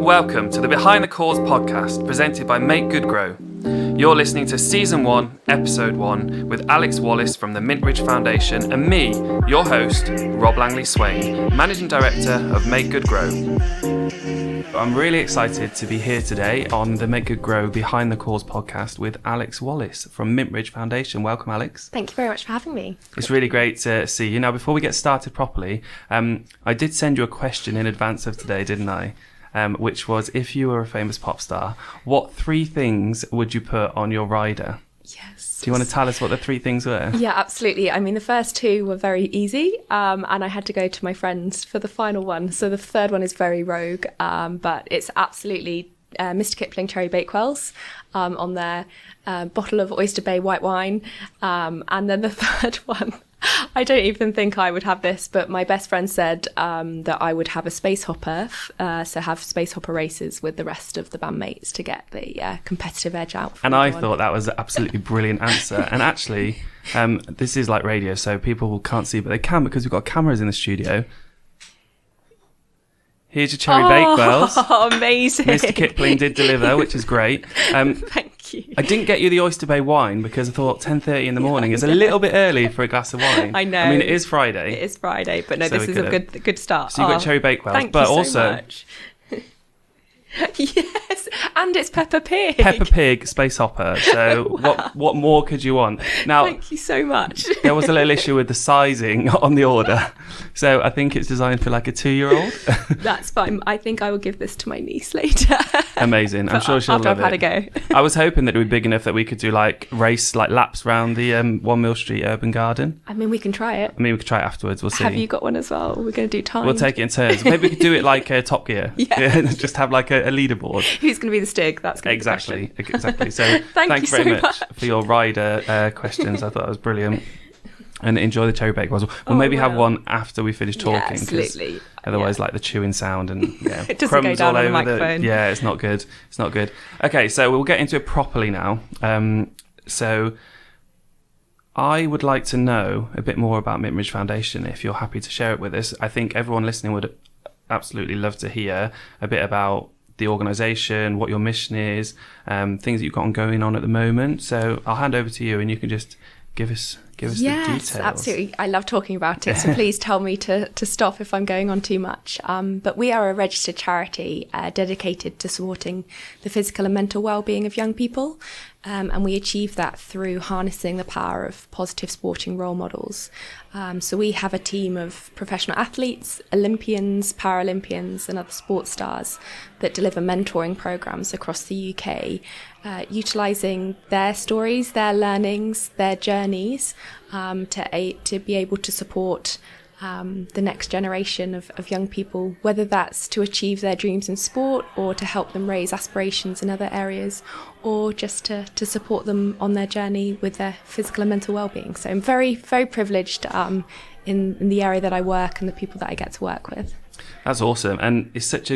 Welcome to the Behind the Cause podcast presented by Make Good Grow. You're listening to Season 1, Episode 1 with Alex Wallace from the Mintridge Foundation and me, your host, Rob Langley-Swain, Managing Director of Make Good Grow. I'm really excited to be here today on the Make Good Grow Behind the Cause podcast with Alex Wallace from Mintridge Foundation. Welcome, Alex. Thank you very much for having me. It's really great to see you. Now, before we get started properly, I did send you a question in advance of today, didn't I? Which was, if you were a famous pop star, what 3 things would you put on your rider? Yes. Do you want to tell us what the 3 things were? Yeah, absolutely. I mean, the first 2 were very easy, and I had to go to my friends for the final one. So the third one is very rogue, but it's absolutely Mr. Kipling Cherry Bakewells on there, bottle of Oyster Bay white wine, and then the third one, I don't even think I would have this, but my best friend said that I would have a space hopper, so have space hopper races with the rest of the bandmates to get the competitive edge out. And I thought that was an absolutely brilliant answer. And actually, this is like radio, so people can't see, but they can because we've got cameras in the studio. Here's your Cherry Bakewells. Oh, amazing. Mr. Kipling did deliver, which is great. Thank you. I didn't get you the Oyster Bay wine because I thought 10:30 in the morning is a little bit early for a glass of wine. I know. I mean, it is Friday. It is Friday, but no, So this is a good start. So you've got Cherry Bakewells. Thank but you so also, much. Yes, and it's Peppa Pig. Peppa Pig Space Hopper. So Wow. what more could you want? Now, Thank you so much. there was a little issue with the sizing on the order. So I think it's designed for like a 2-year-old. That's fine. I think I will give this to my niece later. Amazing. I'm sure she'll after love I've it. had a go. I was hoping that it would be big enough that we could do like laps around the 1 Mill Street Urban Garden. I mean, we can try it. I mean, we could try it afterwards. We'll see. Have you got one as well? We're going to do time. We'll take it in turns. Maybe we could do it like Top Gear. Yeah. Just have like a leaderboard. Who's going to be the Stig? That's going to be the question. Exactly. So Thank you very so much much. for your rider questions. I thought that was brilliant. And enjoy the Cherry Bakewells. We'll maybe have one after we finish talking. Yeah, absolutely. Otherwise, like the chewing sound and It doesn't crumbs go down all on the over microphone. Yeah, it's not good. It's not good. Okay, so we'll get into it properly now. So I would like to know a bit more about Mintridge Foundation, if you're happy to share it with us. I think everyone listening would absolutely love to hear a bit about the organisation, what your mission is, things that you've got going on at the moment. So I'll hand over to you and you can just give us the details. Yes, absolutely. I love talking about it. So please tell me to stop if I'm going on too much. But we are a registered charity dedicated to supporting the physical and mental well-being of young people. And we achieve that through harnessing the power of positive sporting role models. So we have a team of professional athletes, Olympians, Paralympians and other sports stars that deliver mentoring programs across the UK, utilising their stories, their learnings, their journeys to be able to support the next generation of young people, whether that's to achieve their dreams in sport or to help them raise aspirations in other areas, or just to support them on their journey with their physical and mental well-being. So I'm very, very privileged in the area that I work and the people that I get to work with. That's awesome. And it's such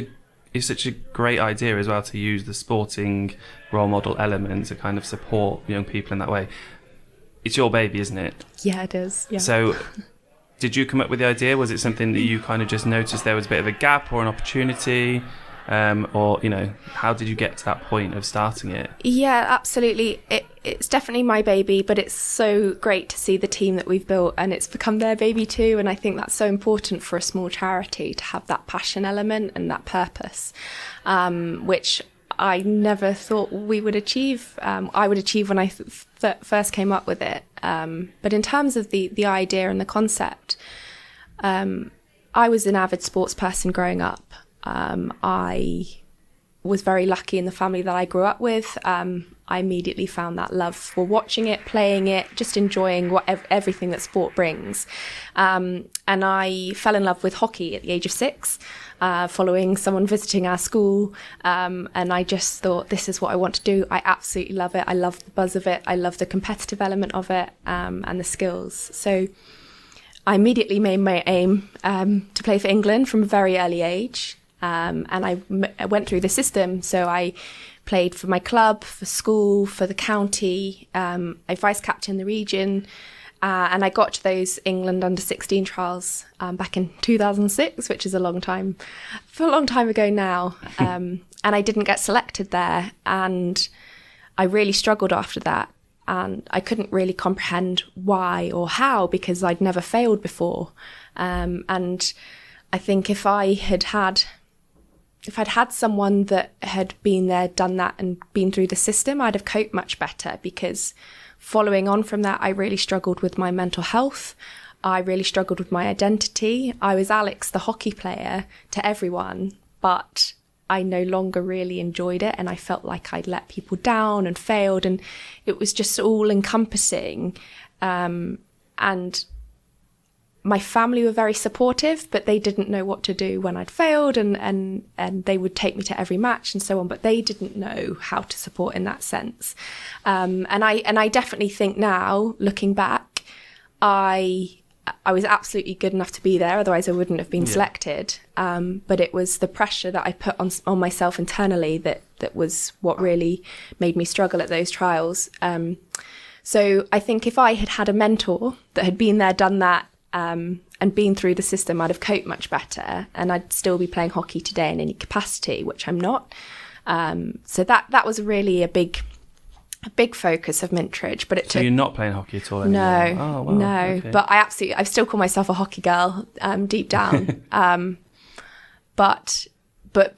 a great idea as well to use the sporting role model element to kind of support young people in that way. It's your baby, isn't it? Yeah, it is. Yeah. So did you come up with the idea? Was it something that you kind of just noticed there was a bit of a gap or an opportunity? Or, how did you get to that point of starting it? Yeah, absolutely. It's definitely my baby, but it's so great to see the team that we've built and it's become their baby too. And I think that's so important for a small charity to have that passion element and that purpose, which I never thought we would achieve. I would achieve when I first came up with it. But in terms of the idea and the concept, I was an avid sports person growing up. I was very lucky in the family that I grew up with. I immediately found that love for watching it, playing it, just enjoying everything that sport brings. And I fell in love with hockey at the age of 6, following someone visiting our school. And I just thought, this is what I want to do. I absolutely love it. I love the buzz of it. I love the competitive element of it, and the skills. So I immediately made my aim to play for England from a very early age. And I went through the system. So I played for my club, for school, for the county. I vice captained the region. And I got to those England under-16 trials back in 2006, which is a long time ago now. And I didn't get selected there. And I really struggled after that. And I couldn't really comprehend why or how, because I'd never failed before. And I think if I'd had someone that had been there, done that, and been through the system, I'd have coped much better, because following on from that, I really struggled with my mental health. I really struggled with my identity. I was Alex, the hockey player, to everyone, but I no longer really enjoyed it, and I felt like I'd let people down and failed, and it was just all encompassing. And my family were very supportive, but they didn't know what to do when I'd failed, and they would take me to every match and so on, but they didn't know how to support in that sense. And I definitely think now, looking back, I was absolutely good enough to be there, otherwise I wouldn't have been selected. But it was the pressure that I put on myself internally that was what really made me struggle at those trials. So I think if I had had a mentor that had been there, done that, and been through the system, I'd have coped much better, and I'd still be playing hockey today in any capacity, which I'm not. So that was really a big focus of Mintridge. But So you're not playing hockey at all anymore? No, oh, wow. no. Okay. But I still call myself a hockey girl deep down. But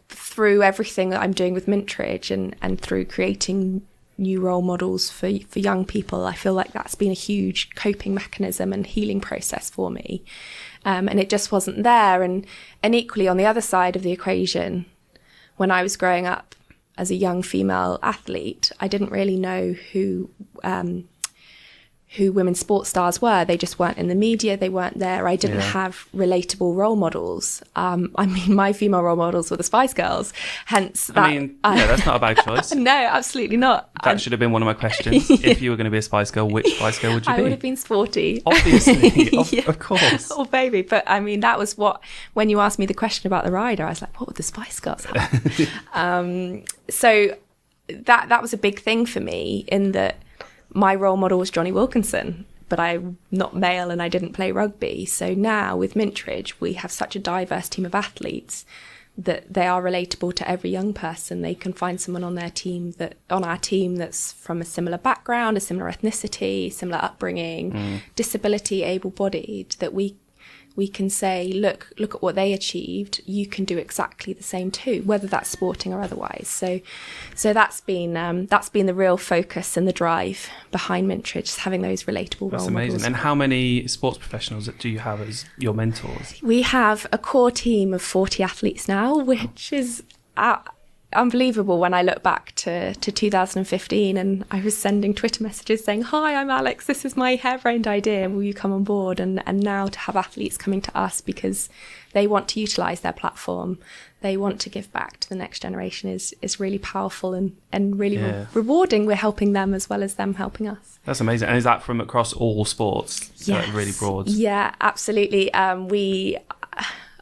through everything that I'm doing with Mintridge and through creating new role models for young people, I feel like that's been a huge coping mechanism and healing process for me. And it just wasn't there. And equally on the other side of the equation, when I was growing up as a young female athlete, I didn't really know who women's sports stars were. They just weren't in the media. They weren't there. I didn't have relatable role models. I mean, my female role models were the Spice Girls. Hence, that's not a bad choice. No, absolutely not. That should have been one of my questions. If you were going to be a Spice Girl, which Spice Girl would you be? I would have been Sporty. Obviously, of course. Oh, baby. But I mean, that was when you asked me the question about the rider, I was like, what would the Spice Girls have? So that was a big thing for me, in that my role model was Johnny Wilkinson, but I'm not male and I didn't play rugby. So now with Mintridge, we have such a diverse team of athletes that they are relatable to every young person. They can find someone on our team that's from a similar background, a similar ethnicity, similar upbringing, disability, able-bodied, that we can say, look at what they achieved. You can do exactly the same too, whether that's sporting or otherwise. So that's been the real focus and the drive behind Mintridge, having those relatable role models. That's amazing. And how many sports professionals do you have as your mentors? We have a core team of 40 athletes now, which is unbelievable when I look back to 2015, and I was sending Twitter messages saying, hi, I'm Alex, this is my harebrained idea, will you come on board? And now to have athletes coming to us because they want to utilise their platform, they want to give back to the next generation is really powerful and really rewarding. We're helping them as well as them helping us. That's amazing. And is that from across all sports? So yes. Really broad? Yeah, absolutely.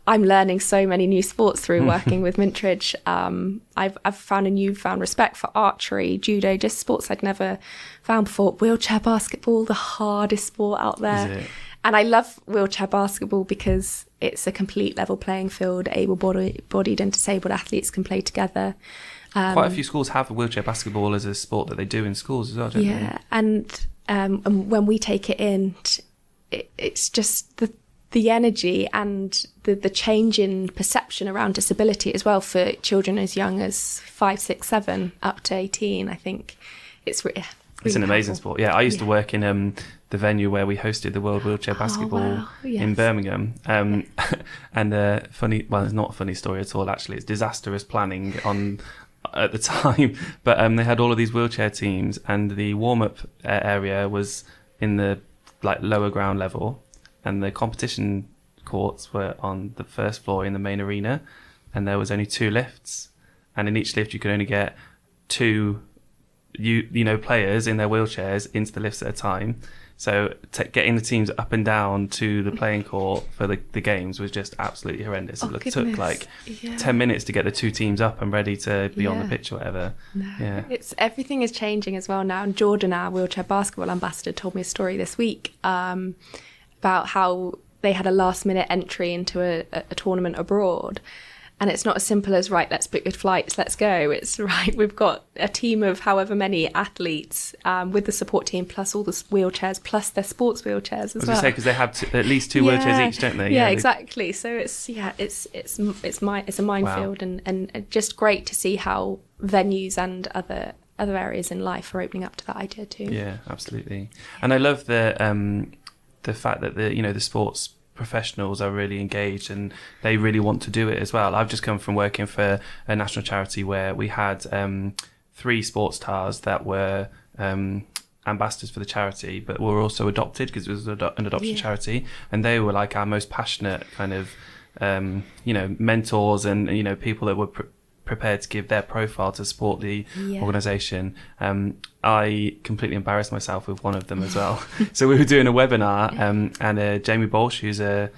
I'm learning so many new sports through working with Mintridge. I've found a newfound respect for archery, judo, just sports I'd never found before. Wheelchair basketball, the hardest sport out there. Is it? And I love wheelchair basketball because it's a complete level playing field. Able-bodied and disabled athletes can play together. Quite a few schools have wheelchair basketball as a sport that they do in schools as well, don't they? Yeah, and when we take it in, it's just the energy and the change in perception around disability as well for children as young as 5, 6, 7 up to 18. I think it's really an amazing sport. Yeah, I used to work in the venue where we hosted the World Wheelchair Basketball in Birmingham. And it's not a funny story at all, actually. It's disastrous planning at the time. But they had all of these wheelchair teams, and the warm-up area was in the lower ground level. And the competition courts were on the first floor in the main arena, and there was only 2 lifts. And in each lift, you could only get 2, players in their wheelchairs into the lifts at a time. So getting the teams up and down to the playing court for the games was just absolutely horrendous. It took like 10 minutes to get the two teams up and ready to be on the pitch or whatever. No, everything is changing as well now. And Jordan, our wheelchair basketball ambassador, told me a story this week about how they had a last minute entry into a tournament abroad. And it's not as simple as, right, let's book your flights, let's go. It's, right, we've got a team of however many athletes with the support team, plus all the wheelchairs, plus their sports wheelchairs as well. I was going to say, because they have at least two wheelchairs each, don't they? Yeah, exactly. So it's a minefield, and just great to see how venues and other areas in life are opening up to that idea too. Yeah, absolutely. And I love the fact that the sports professionals are really engaged and they really want to do it as well. I've just come from working for a national charity where we had 3 sports stars that were ambassadors for the charity, but were also adopted because it was an adoption charity, and they were like our most passionate kind of mentors and people that were prepared to give their profile to support the organisation. I completely embarrassed myself with one of them as well. So we were doing a webinar and Jamie Bolsh, who's a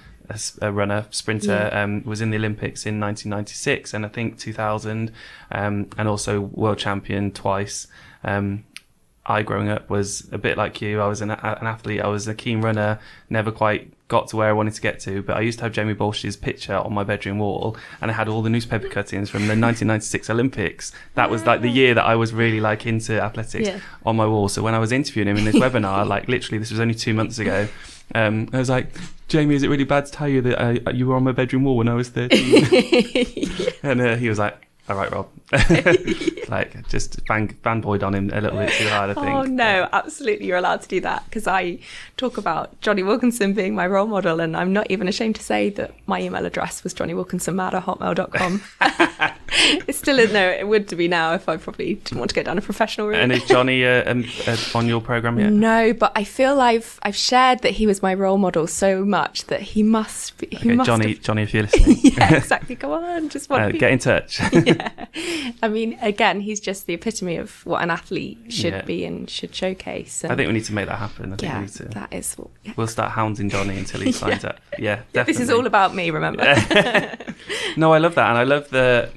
runner, sprinter, was in the Olympics in 1996 and I think 2000, and also world champion twice. I, growing up, was a bit like you. I was an athlete. I was a keen runner, never quite got to where I wanted to get to, but I used to have Jamie Bolsh's picture on my bedroom wall, and I had all the newspaper cuttings from the 1996 Olympics. That was like the year that I was really like into athletics on my wall. So when I was interviewing him in this webinar, like literally this was only 2 months ago, I was like, Jamie, is it really bad to tell you that you were on my bedroom wall when I was 13? And he was like, all right, Rob. Like, just fanboyed on him a little bit too hard, I think. Oh, no, absolutely. You're allowed to do that, because I talk about Johnny Wilkinson being my role model, and I'm not even ashamed to say that my email address was johnnywilkinsonmad@hotmail.com. It still is. No, it would be now if I probably didn't want to go down a professional route. And is Johnny on your programme yet? No, but I feel I've shared that he was my role model so much that he must be. Johnny, if you're listening. Yeah, exactly. Go on, just get in touch. Yeah. I mean, again, he's just the epitome of what an athlete should be and should showcase. And I think we need to make that happen. That is. We'll start hounding Johnny until he signs up. Yeah, definitely. This is all about me, remember? No, I love that, and I love the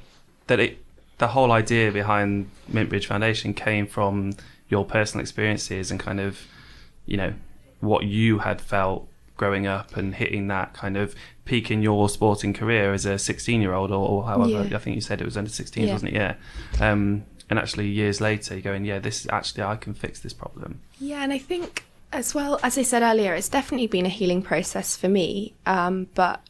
whole idea behind Mintridge Foundation came from your personal experiences and kind of, what you had felt growing up and hitting that kind of peak in your sporting career as a 16-year-old or however, I think you said it was under 16s, wasn't it? Yeah. And actually years later you're going, this is actually, I can fix this problem. Yeah, and I think as well, as I said earlier, it's definitely been a healing process for me. But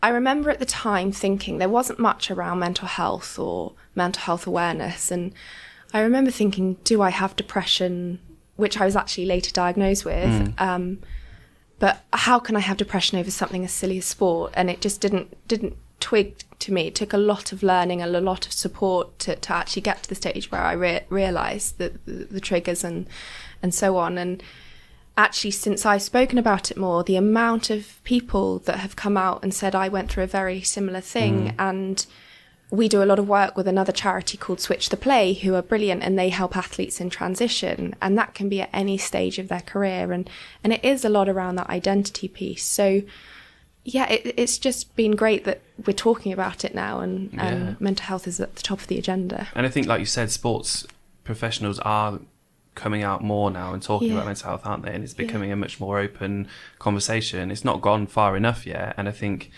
I remember at the time thinking there wasn't much around mental health or mental health awareness. And I remember thinking, do I have depression, which I was actually later diagnosed with? But how can I have depression over something as silly as sport? And it just didn't twig to me. It took a lot of learning and a lot of support to actually get to the stage where I realised the triggers and so on. And actually, since I've spoken about it more, the amount of people that have come out and said I went through a very similar thing, and we do a lot of work with another charity called Switch the Play, who are brilliant, and they help athletes in transition, and that can be at any stage of their career, and it is a lot around that identity piece. So it's just been great that we're talking about it now, and mental health is at the top of the agenda. And I think, like you said, sports professionals are coming out more now and talking about mental health, aren't they? And it's becoming a much more open conversation. It's not gone far enough yet, and I think,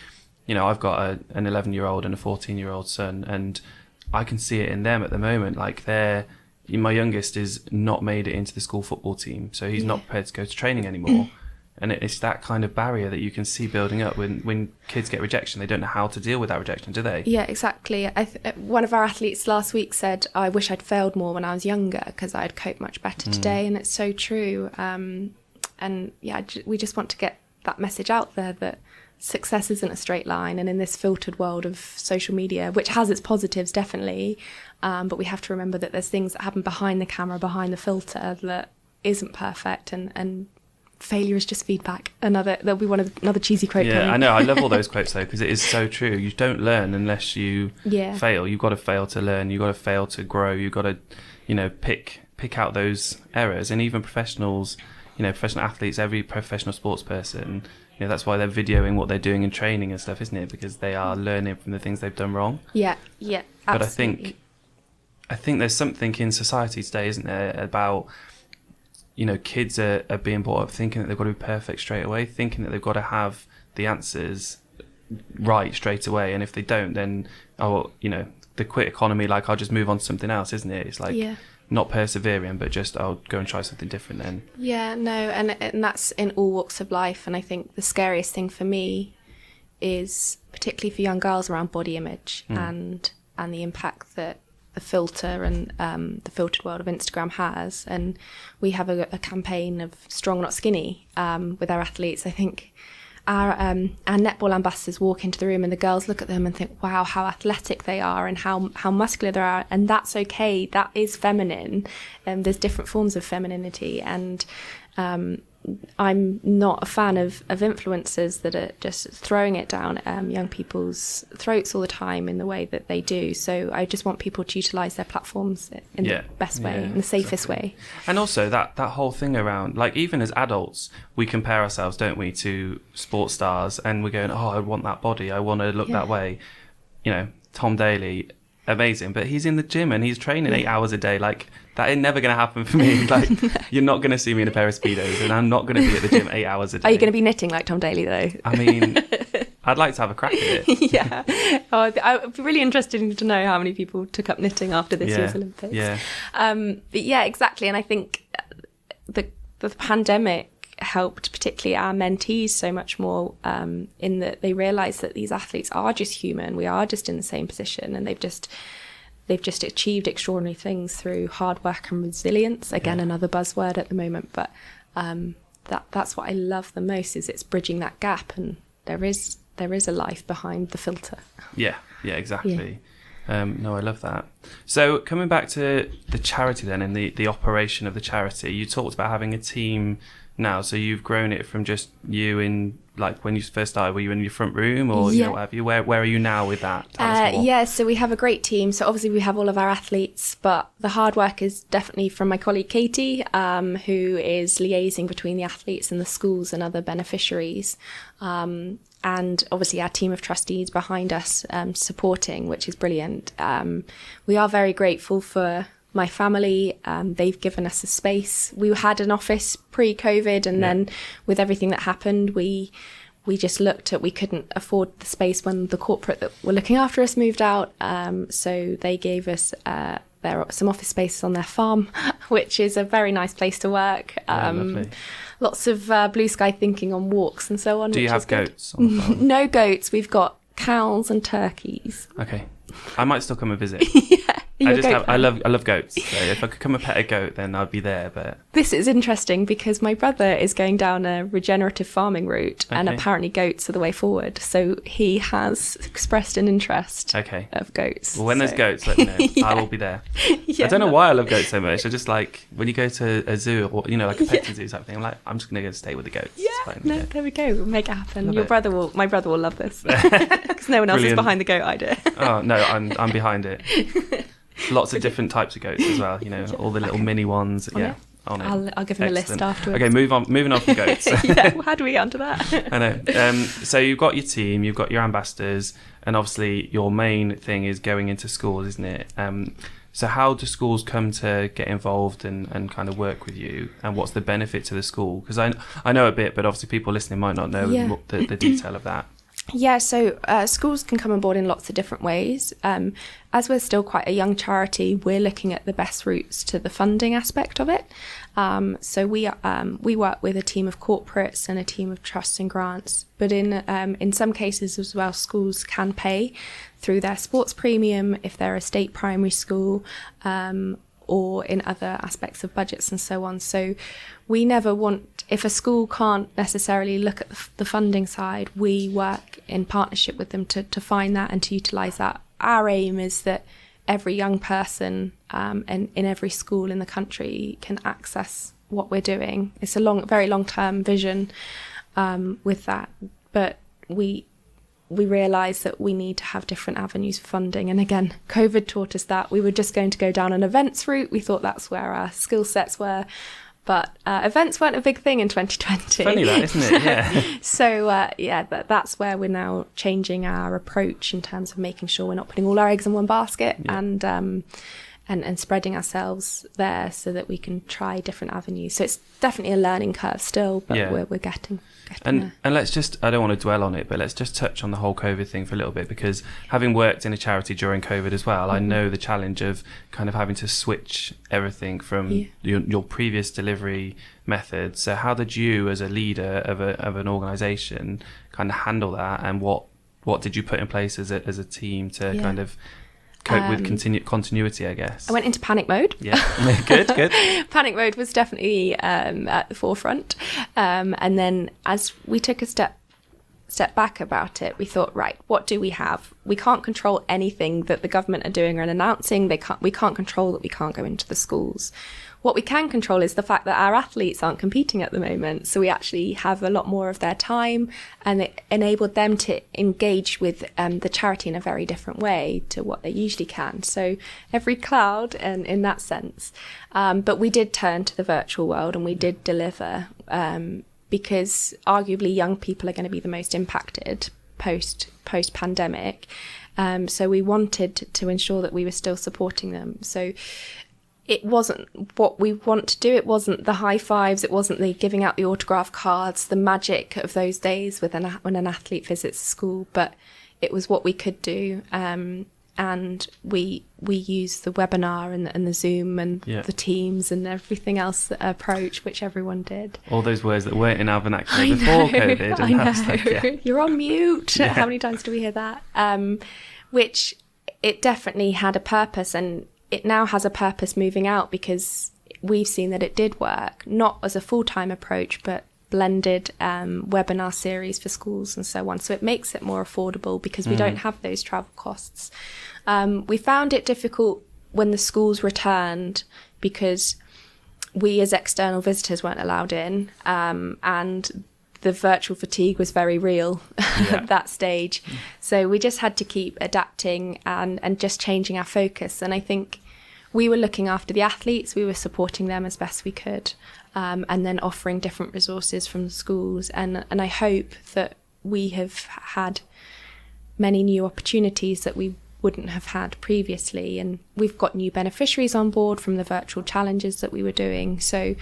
I've got an 11-year-old and a 14-year-old son, and I can see it in them at the moment. Like my youngest is not made it into the school football team, so he's not prepared to go to training anymore. And it's that kind of barrier that you can see building up when kids get rejection. They don't know how to deal with that rejection, do they? Yeah, exactly. One of our athletes last week said, I wish I'd failed more when I was younger because I'd cope much better today. And it's so true. We just want to get that message out there that success isn't a straight line, and in this filtered world of social media, which has its positives definitely, but we have to remember that there's things that happen behind the camera, behind the filter, that isn't perfect, and failure is just feedback. There'll be another cheesy quote. I know, I love all those quotes though, because it is so true. You don't learn unless you fail. You've got to fail to learn. You've got to fail to grow. You've got to pick out those errors. And even professionals, professional athletes, every professional sports person, that's why they're videoing what they're doing in training and stuff, isn't it? Because they are learning from the things they've done wrong. Yeah, absolutely. But I think there's something in society today, isn't there, about, kids are being brought up thinking that they've got to be perfect straight away, thinking that they've got to have the answers right straight away. And if they don't, then, the quit economy, like, I'll just move on to something else, isn't it? It's like not persevering, but just I'll go and try something different then. Yeah, no, and that's in all walks of life. And I think the scariest thing for me is, particularly for young girls, around body image and the impact that the filter and the filtered world of Instagram has. And we have a campaign of Strong Not Skinny with our athletes. I think our netball ambassadors walk into the room and the girls look at them and think, wow, how athletic they are and how muscular they are, and that's okay, that is feminine. There's different forms of femininity, and I'm not a fan of influencers that are just throwing it down young people's throats all the time in the way that they do. So I just want people to utilise their platforms in the best way, in the safest way. And also that whole thing around, like, even as adults, we compare ourselves, don't we, to sports stars, and we're going, oh, I want that body, I want to look that way. Tom Daley, amazing, but he's in the gym and he's training 8 hours a day. Like, that ain't never going to happen for me. Like, you're not going to see me in a pair of Speedos, and I'm not going to be at the gym 8 hours a day. Are you going to be knitting like Tom Daley, though? I mean, I'd like to have a crack at it. Yeah. I'd be really interested to know how many people took up knitting after this year's Olympics. Yeah. But yeah, exactly. And I think the pandemic helped particularly our mentees so much more in that they realised that these athletes are just human. We are just in the same position, and they've just achieved extraordinary things through hard work and resilience. Again, another buzzword at the moment, but that's what I love the most, is it's bridging that gap, and there is a life behind the filter. Yeah, exactly. No, I love that. So coming back to the charity then, and the operation of the charity, you talked about having a team now, so you've grown it from just you in, like, when you first started, were you in your front room, or what have you? Where are you now with that? So we have a great team. So obviously we have all of our athletes, but the hard work is definitely from my colleague Katie, who is liaising between the athletes and the schools and other beneficiaries, and obviously our team of trustees behind us supporting, which is brilliant. We are very grateful for my family. They've given us a space. We had an office pre-COVID, and then with everything that happened, we just looked at, we couldn't afford the space when the corporate that were looking after us moved out. So they gave us some office space on their farm, which is a very nice place to work. Lovely. Lots of blue sky thinking on walks and so on. Do you have goats on the farm? No goats. We've got cows and turkeys. Okay. I might still come and visit. I love goats. So if I could come and pet a goat, then I'd be there. But this is interesting because my brother is going down a regenerative farming route, and apparently goats are the way forward. So he has expressed an interest of goats. Well, when there's goats, let me know. I will be there. I don't know why I love goats so much. I just like when you go to a zoo, or like a petting zoo type thing. I'm like, I'm just gonna go stay with the goats. Yeah, there we go. We'll make it happen. My brother will love this because no one else is behind the goat idea. Oh no, I'm behind it. Lots of different types of goats as well, all the little mini ones. I'll give him a list afterwards. Okay, moving on from goats. How do we get onto that? I know. So you've got your team, you've got your ambassadors, and obviously your main thing is going into schools, isn't it? So how do schools come to get involved and kind of work with you, and what's the benefit to the school? Because I know a bit, but obviously people listening might not know the detail of that. Yeah, so schools can come on board in lots of different ways. As we're still quite a young charity, we're looking at the best routes to the funding aspect of it. So we work with a team of corporates and a team of trusts and grants. But in some cases as well, schools can pay through their sports premium if they're a state primary school, or in other aspects of budgets and so on. So we never want, if a school can't necessarily look at the funding side, we work in partnership with them to find that and to utilise that. Our aim is that every young person in every school in the country can access what we're doing. It's a very long-term vision with that, but we realised that we need to have different avenues for funding. And again, COVID taught us that. We were just going to go down an events route. We thought that's where our skill sets were. But events weren't a big thing in 2020. Funny that, isn't it? Yeah. So, that's where we're now changing our approach in terms of making sure we're not putting all our eggs in one basket and spreading ourselves there so that we can try different avenues. So it's definitely a learning curve still, but we're getting there. And let's just, I don't want to dwell on it, but let's just touch on the whole COVID thing for a little bit, because having worked in a charity during COVID as well, I know the challenge of kind of having to switch everything from your previous delivery methods. So how did you, as a leader of an organisation, kind of handle that, and what did you put in place as a team to kind of cope with continuity, I guess? I went into panic mode. Yeah, good. Panic mode was definitely at the forefront. And then as we took a step back about it, we thought, right, what do we have? We can't control anything that the government are doing or announcing. We can't control that we can't go into the schools. What we can control is the fact that our athletes aren't competing at the moment. So we actually have a lot more of their time, and it enabled them to engage with the charity in a very different way to what they usually can. So every cloud in that sense. But we did turn to the virtual world, and we did deliver because arguably young people are going to be the most impacted post-pandemic. So we wanted to ensure that we were still supporting them. So it wasn't what we want to do. It wasn't the high fives. It wasn't the giving out the autograph cards, the magic of those days when an athlete visits school. But it was what we could do. And we used the webinar and the Zoom and the Teams and everything else approach, which everyone did. All those words that weren't in our vernacular before COVID. And I know. You're on mute. Yeah. How many times do we hear that? Which it definitely had a purpose, and it now has a purpose moving out, because we've seen that it did work, not as a full-time approach, but blended webinar series for schools and so on. So it makes it more affordable because we don't have those travel costs. We found it difficult when the schools returned, because we as external visitors weren't allowed in, and the virtual fatigue was very real at that stage. So we just had to keep adapting and just changing our focus. And I think we were looking after the athletes, we were supporting them as best we could, and then offering different resources from the schools. And I hope that we have had many new opportunities that we wouldn't have had previously. And we've got new beneficiaries on board from the virtual challenges that we were doing. So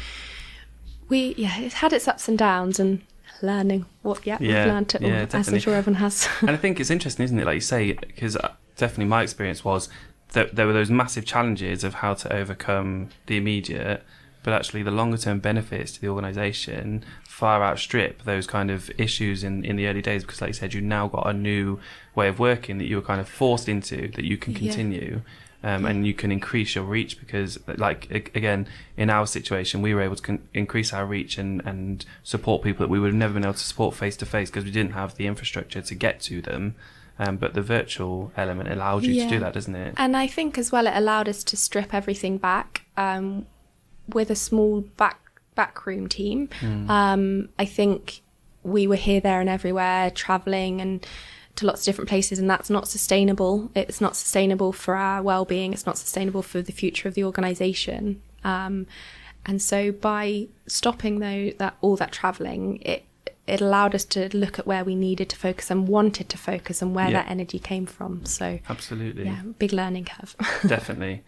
it had its ups and downs, and learning we've learned it all, as I'm sure everyone has. And I think it's interesting, isn't it, like you say, because definitely my experience was that there were those massive challenges of how to overcome the immediate, but actually the longer term benefits to the organisation far outstrip those kind of issues in the early days, because like you said, you now got a new way of working that you were kind of forced into, that you can continue. And you can increase your reach, because, like, again, in our situation, we were able to increase our reach and support people that we would have never been able to support face to face, because we didn't have the infrastructure to get to them. But the virtual element allowed you to do that, doesn't it? And I think as well, it allowed us to strip everything back with a small backroom team. I think we were here, there, and everywhere, travelling and to lots of different places, and that's not sustainable. It's not sustainable for our well-being. It's not sustainable for the future of the organisation. And so by stopping all that travelling, it allowed us to look at where we needed to focus and wanted to focus, and where that energy came from. So absolutely, big learning curve. Definitely.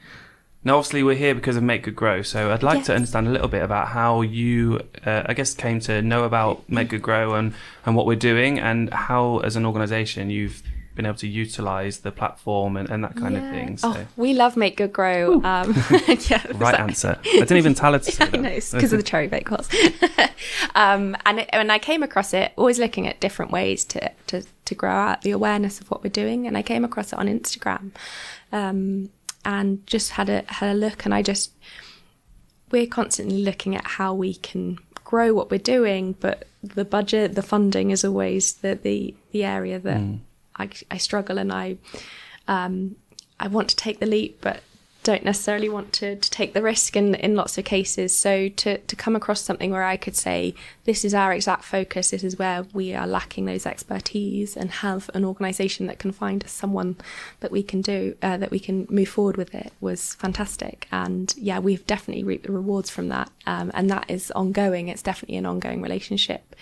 Now, obviously, we're here because of Make Good Grow. So I'd like to understand a little bit about how you, I guess, came to know about Make Good Grow and what we're doing, and how, as an organisation, you've been able to utilise the platform and that kind of thing. So. We love Make Good Grow. Right answer. I didn't even tell her to say that. I know, it's because of the cherry bake course. And when I came across it, always looking at different ways to grow out the awareness of what we're doing, and I came across it on Instagram. And just had a look, and we're constantly looking at how we can grow what we're doing, but the budget, the funding is always the area that I struggle, and I want to take the leap, but don't necessarily want to take the risk in lots of cases. So to come across something where I could say, this is our exact focus, this is where we are lacking those expertise, and have an organisation that can find us someone that we can do, that we can move forward with it, was fantastic. And yeah, we've definitely reaped the rewards from that. And that is ongoing. It's definitely an ongoing relationship.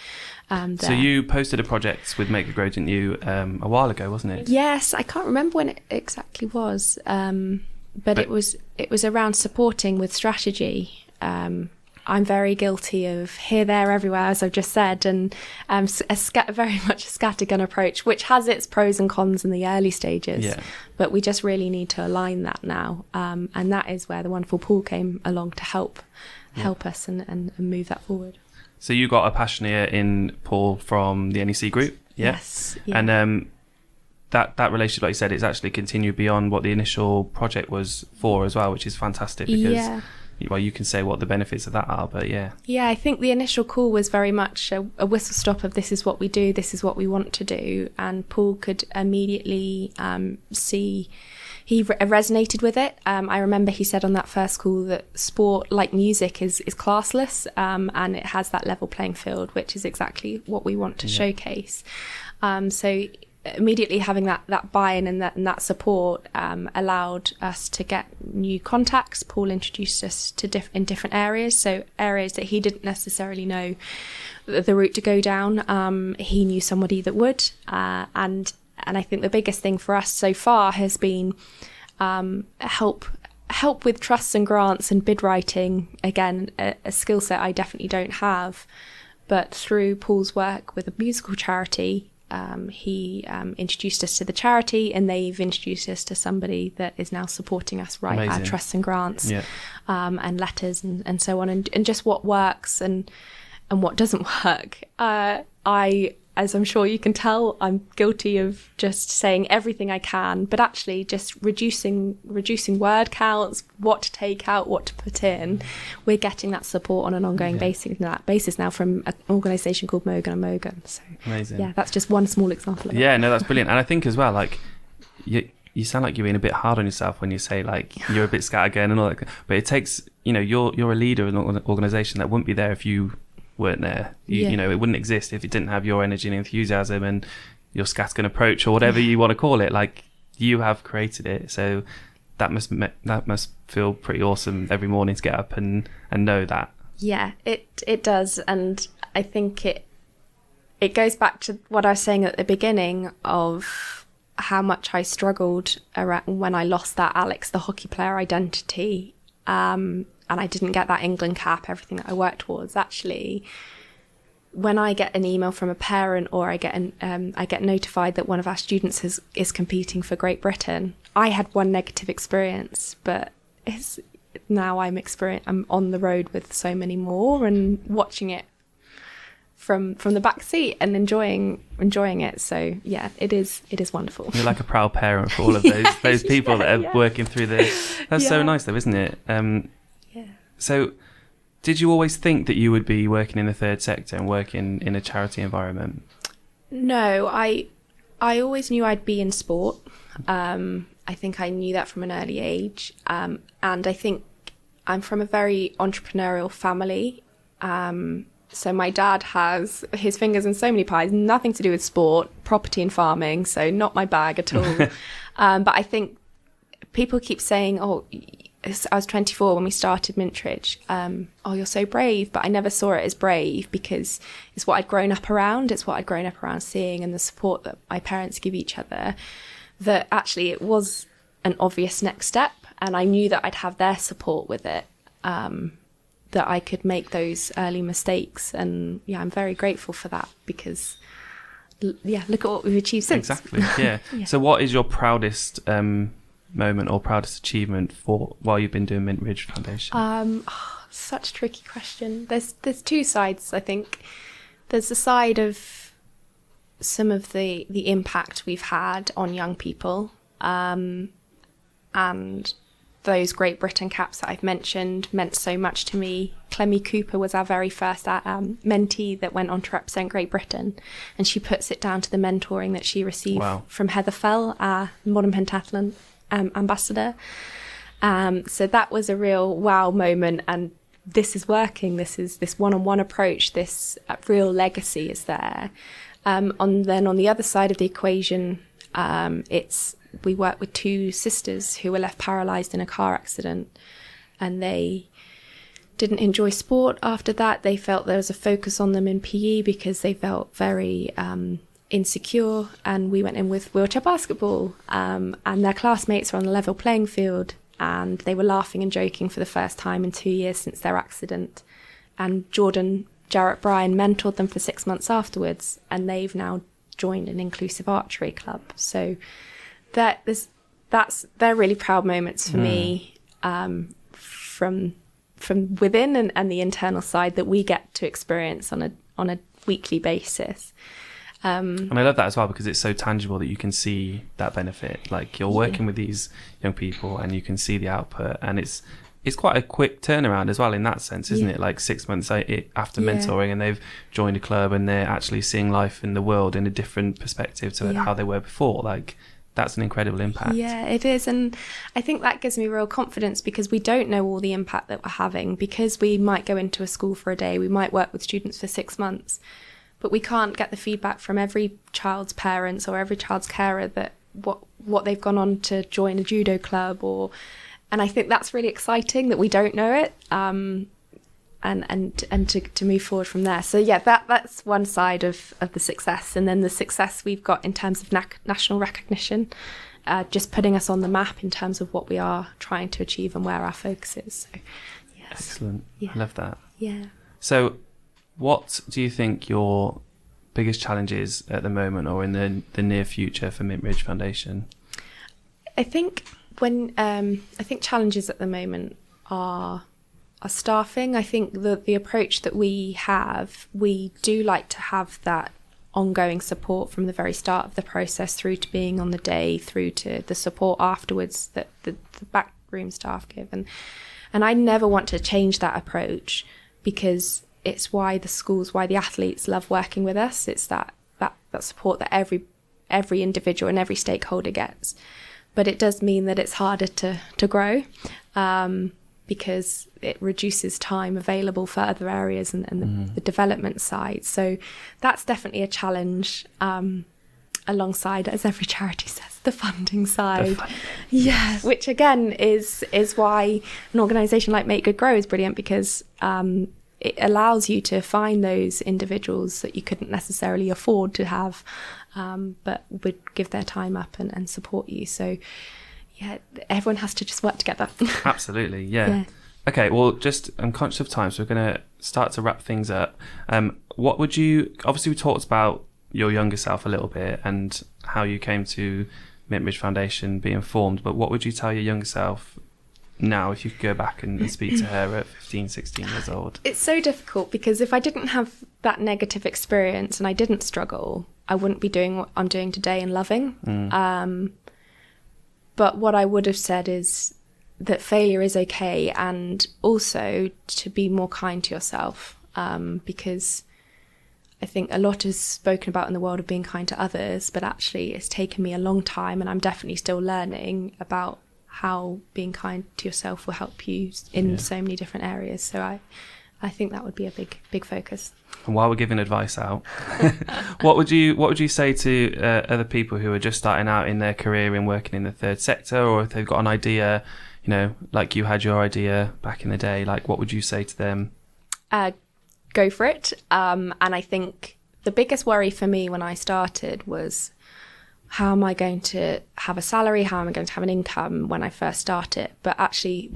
So you posted a project with Make the Grow, didn't you, a while ago, wasn't it? Yes, I can't remember when it exactly was. But it was around supporting with strategy. I'm very guilty of here, there, everywhere, as I've just said, and very much a scattergun approach, which has its pros and cons in the early stages. Yeah. But we just really need to align that now, and that is where the wonderful Paul came along to help us and move that forward. So you got a passion here in Paul from the NEC group, yeah? Yes. Yeah. And that relationship, like you said, it's actually continued beyond what the initial project was for as well, which is fantastic, because well, you can say what the benefits of that are, but yeah. Yeah, I think the initial call was very much a whistle stop of this is what we do, this is what we want to do, and Paul could immediately see. He resonated with it. I remember he said on that first call that sport, like music, is classless, and it has that level playing field, which is exactly what we want to showcase. So immediately having that buy-in and that support allowed us to get new contacts. Paul introduced us to in different areas, so areas that he didn't necessarily know the route to go down. He knew somebody that would, and I think the biggest thing for us so far has been help with trusts and grants and bid writing. Again, a skill set I definitely don't have, but through Paul's work with a musical charity, he introduced us to the charity, and they've introduced us to somebody that is now supporting us write our trusts and grants, and letters and so on, and just what works and what doesn't work. As I'm sure you can tell, I'm guilty of just saying everything I can, but actually just reducing word counts, what to take out, what to put in. We're getting that support on an ongoing basis now from an organisation called Mogan and Mogan. So amazing. Yeah, that's just one small example of it. Yeah, no, that's brilliant. And I think as well, like you sound like you're being a bit hard on yourself when you say like you're a bit scattergun and all that. But it takes, you're a leader in an organisation that wouldn't be there if you weren't there. You know, it wouldn't exist if it didn't have your energy and enthusiasm and your scattergun approach, or whatever you want to call it. Like, you have created it, so that must feel pretty awesome every morning to get up and know that. Yeah, it does, and I think it goes back to what I was saying at the beginning of how much I struggled around when I lost that Alex the hockey player identity. And I didn't get that England cap, everything that I worked towards. Actually, when I get an email from a parent, or I get notified that one of our students is competing for Great Britain, I had one negative experience, but now I'm on the road with so many more, and watching it from the back seat and enjoying it. So yeah, it is wonderful. You're like a proud parent for all of those people that are working through this. That's so nice though, isn't it? So did you always think that you would be working in the third sector and working in a charity environment? No, I always knew I'd be in sport. I think I knew that from an early age. And I think I'm from a very entrepreneurial family. So my dad has his fingers in so many pies, nothing to do with sport, property and farming, so not my bag at all. But I think people keep saying, I was 24 when we started Mintridge. You're so brave, but I never saw it as brave because it's what I'd grown up around. It's what I'd grown up around seeing, and the support that my parents give each other, that actually it was an obvious next step. And I knew that I'd have their support with it, that I could make those early mistakes. And yeah, I'm very grateful for that because, look at what we've achieved since. Exactly, yeah. So what is your proudest moment or proudest achievement for while you've been doing Mintridge Foundation? Such a tricky question. There's two sides, I think. There's the side of some of the impact we've had on young people, and those Great Britain caps that I've mentioned meant so much to me. Clemmy Cooper was our very first mentee that went on to represent Great Britain, and she puts it down to the mentoring that she received from Heather Fell, our modern pentathlon ambassador. So that was a real wow moment, and this is working. This one-on-one approach, this real legacy is there. On the other side of the equation, we work with two sisters who were left paralysed in a car accident, and they didn't enjoy sport after that. They felt there was a focus on them in PE because they felt very insecure, and we went in with wheelchair basketball, and their classmates were on a level playing field, and they were laughing and joking for the first time in 2 years since their accident. And Jordan Jarrett Bryan mentored them for 6 months afterwards, and they've now joined an inclusive archery club. So they're really proud moments for me, from within and the internal side that we get to experience on a weekly basis. And I love that as well, because it's so tangible that you can see that benefit. Like, you're working with these young people and you can see the output, and it's quite a quick turnaround as well in that sense, isn't it? Like 6 months after mentoring, and they've joined a club and they're actually seeing life in the world in a different perspective to how they were before. Like, that's an incredible impact. Yeah, it is. And I think that gives me real confidence, because we don't know all the impact that we're having, because we might go into a school for a day, we might work with students for 6 months, but we can't get the feedback from every child's parents or every child's carer that what they've gone on to join a judo club, and I think that's really exciting that we don't know it, and to move forward from there. So yeah, that's one side of the success. And then the success we've got in terms of national recognition, just putting us on the map in terms of what we are trying to achieve and where our focus is. So, yes. Excellent. I love that. Yeah. So what do you think your biggest challenge is at the moment, or in the near future, for Mintridge Foundation? I think challenges at the moment are staffing. I think the approach that we have, we do like to have that ongoing support from the very start of the process through to being on the day, through to the support afterwards that the backroom staff give. And I never want to change that approach, because it's why the athletes love working with us. It's that support that every individual and every stakeholder gets. But it does mean that it's harder to grow, because it reduces time available for other areas and the development side. So that's definitely a challenge, alongside, as every charity says, the funding side. Yeah, which again is why an organisation like Make Good Grow is brilliant, because it allows you to find those individuals that you couldn't necessarily afford to have, but would give their time up and support you. So yeah, everyone has to just work together. Absolutely, yeah. Okay, well, I'm conscious of time, so we're going to start to wrap things up. What would you, obviously we talked about your younger self a little bit and how you came to Mintridge Foundation being formed, but what would you tell your younger self now, if you could go back and speak to her at 15, 16 years old? It's so difficult, because if I didn't have that negative experience and I didn't struggle, I wouldn't be doing what I'm doing today and loving. But what I would have said is that failure is okay, and also to be more kind to yourself, because I think a lot is spoken about in the world of being kind to others, but actually it's taken me a long time, and I'm definitely still learning about how being kind to yourself will help you in so many different areas. So I think that would be a big focus. And while we're giving advice out, what would you say to other people who are just starting out in their career in working in the third sector, or if they've got an idea, like you had your idea back in the day, like what would you say to them? Go for it. And I think the biggest worry for me when I started was, how am I going to have a salary? How am I going to have an income when I first started? But actually,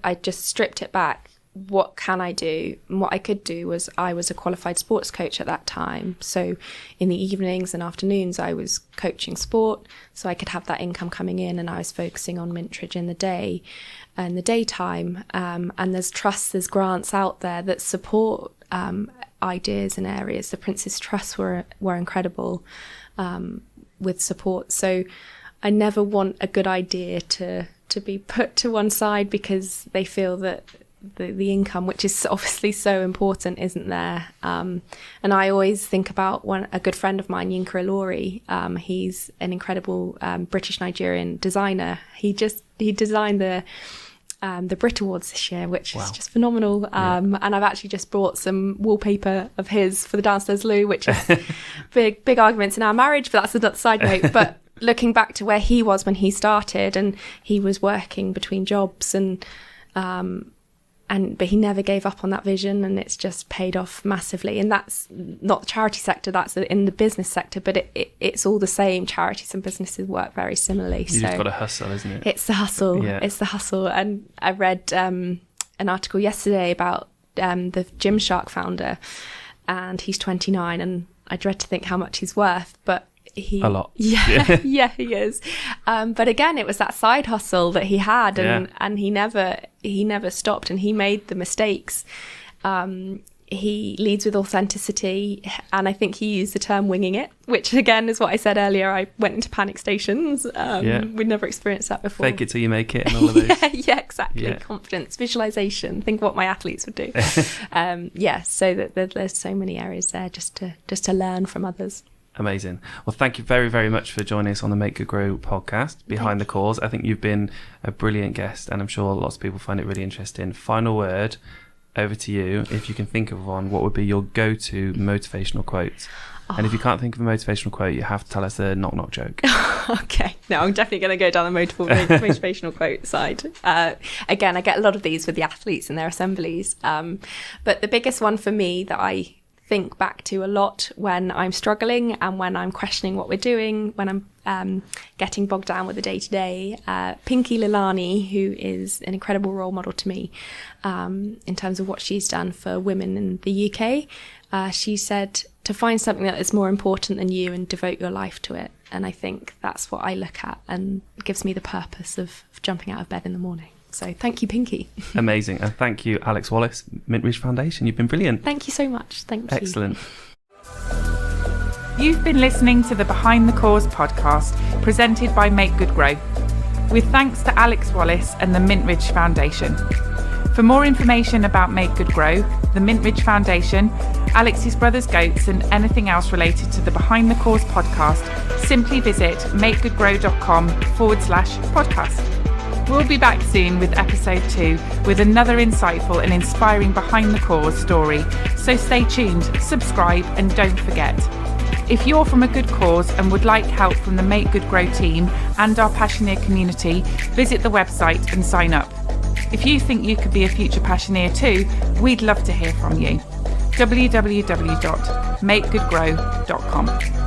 I just stripped it back. What can I do? And what I could do was, I was a qualified sports coach at that time. So in the evenings and afternoons, I was coaching sport, so I could have that income coming in, and I was focusing on Mintridge in the day and the daytime. And there's trusts, there's grants out there that support ideas and areas. The Prince's Trust were incredible with support. So I never want a good idea to be put to one side because they feel that the income, which is obviously so important, isn't there. And I always think about a good friend of mine, Yinka Ilori. He's an incredible British Nigerian designer. He he designed the Brit Awards this year, which is just phenomenal. And I've actually just brought some wallpaper of his for the downstairs loo, which is big arguments in our marriage, but that's another side note. But looking back to where he was when he started, and he was working between jobs, but he never gave up on that vision, and it's just paid off massively. And that's not the charity sector, that's in the business sector, but it's all the same. Charities and businesses work very similarly. You've just got to hustle, isn't it? It's the hustle. Yeah. It's the hustle. And I read an article yesterday about the Gymshark founder, and he's 29, and I dread to think how much he's worth, but a lot. Yeah, he is. But again, it was that side hustle that he had, and he never stopped, and he made the mistakes. He leads with authenticity, and I think he used the term winging it, which again is what I said earlier. I went into panic stations. We'd never experienced that before. Fake it till you make it, and all of those. Yeah, exactly. Yeah. Confidence, visualization. Think of what my athletes would do. So that there's so many areas there just to learn from others. Amazing. Well, thank you very, very much for joining us on the Make Good Grow podcast, Behind the Cause. I think you've been a brilliant guest, and I'm sure lots of people find it really interesting. Final word, over to you. If you can think of one, what would be your go-to motivational quote? And if you can't think of a motivational quote, you have to tell us a knock-knock joke. Okay. No, I'm definitely going to go down the motivational quote side. Again, I get a lot of these with the athletes and their assemblies. But the biggest one for me that I think back to a lot when I'm struggling and when I'm questioning what we're doing, when I'm getting bogged down with the day-to-day. Pinky Lilani, who is an incredible role model to me in terms of what she's done for women in the UK, she said to find something that is more important than you and devote your life to it. And I think that's what I look at, and gives me the purpose of jumping out of bed in the morning. So thank you, Pinky. Amazing. And thank you, Alex Wallace, Mintridge Foundation. You've been brilliant. Thank you so much. Thank you. Excellent. You've been listening to the Behind the Cause podcast, presented by Make Good Grow, with thanks to Alex Wallace and the Mintridge Foundation. For more information about Make Good Grow, the Mintridge Foundation, Alex's Brothers Goats, and anything else related to the Behind the Cause podcast, simply visit makegoodgrow.com/podcast. We'll be back soon with episode 2 with another insightful and inspiring Behind the Cause story. So stay tuned, subscribe, and don't forget, if you're from a good cause and would like help from the Make Good Grow team and our Passioneer community, visit the website and sign up. If you think you could be a future Passioneer too, we'd love to hear from you. www.makegoodgrow.com.